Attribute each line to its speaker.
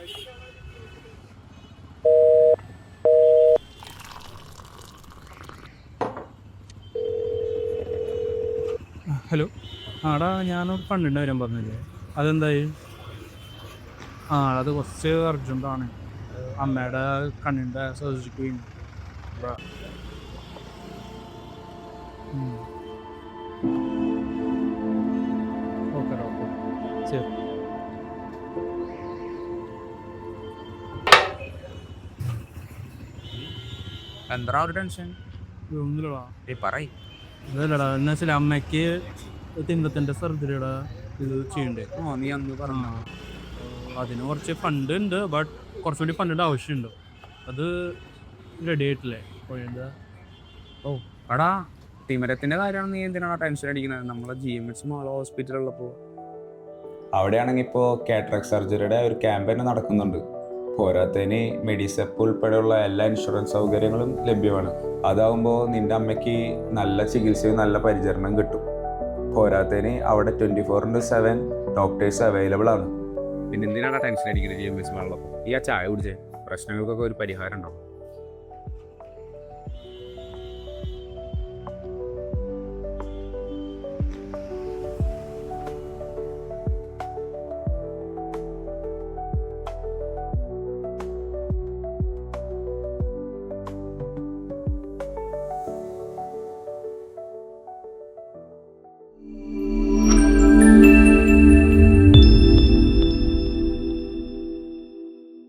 Speaker 1: Hello. ആടാ, ഞാനൊരു ഫണ്ടിൻ്റെ കാര്യം പറഞ്ഞില്ലേ, അതെന്തായി? അത് കുറച്ച് അർജൻറ്റാണ്. അമ്മയുടെ കണ്ണിൻ്റെ സർജറിക്ക് വേണ്ടി. ഓക്കെ ഡോക്ടർ, ശരി.
Speaker 2: എന്താ ഒരു ടെൻഷൻ?
Speaker 1: ഒന്നുമില്ലടാ.
Speaker 2: പറയ്.
Speaker 1: അതല്ലടാ, എന്ന് വെച്ചാൽ അമ്മയ്ക്ക് തിങ്കത്തിൻ്റെ സർജറിയുടെ ഇത് ചെയ്യണ്ടേ.
Speaker 2: നീ അന്ന് പറഞ്ഞ
Speaker 1: അതിന് കുറച്ച് ഫണ്ട് ഉണ്ട്, ബട്ട് കുറച്ചുകൂടി ഫണ്ടിൻ്റെ ആവശ്യമുണ്ട്. അത് റെഡി ആയിട്ടില്ലേ? പോയത്
Speaker 2: എടാ, തിമിരത്തിന്റെ കാര്യമാണ്. നീ എന്തിനാണ് ടെൻഷൻ അടിക്കുന്നത്? നമ്മളെ GMH മാൾ ഹോസ്പിറ്റലുള്ളപ്പോൾ
Speaker 3: അവിടെയാണെങ്കിൽ ഇപ്പോൾ കാറ്ററാക്ട് സർജറിയുടെ ഒരു ക്യാമ്പയിൻ നടക്കുന്നുണ്ട്. പോരാത്തതിന് മെഡിസെപ്പ് ഉൾപ്പെടെയുള്ള എല്ലാ ഇൻഷുറൻസ് സൗകര്യങ്ങളും ലഭ്യമാണ്. അതാവുമ്പോൾ നിൻ്റെ അമ്മയ്ക്ക് നല്ല ചികിത്സയും നല്ല പരിചരണം കിട്ടും. പോരാത്തതിന് അവിടെ 24/7 ഡോക്ടേഴ്സ് അവൈലബിൾ ആണ്.
Speaker 2: പിന്നെ എന്തിനാണ് ടെൻഷൻ അടിക്കുന്നത്? GMH മാളുള്ളപ്പോൾ ഈ ചായ കുടിച്ചേ, പ്രശ്നങ്ങൾക്കൊക്കെ ഒരു പരിഹാരം ഉണ്ടാവും.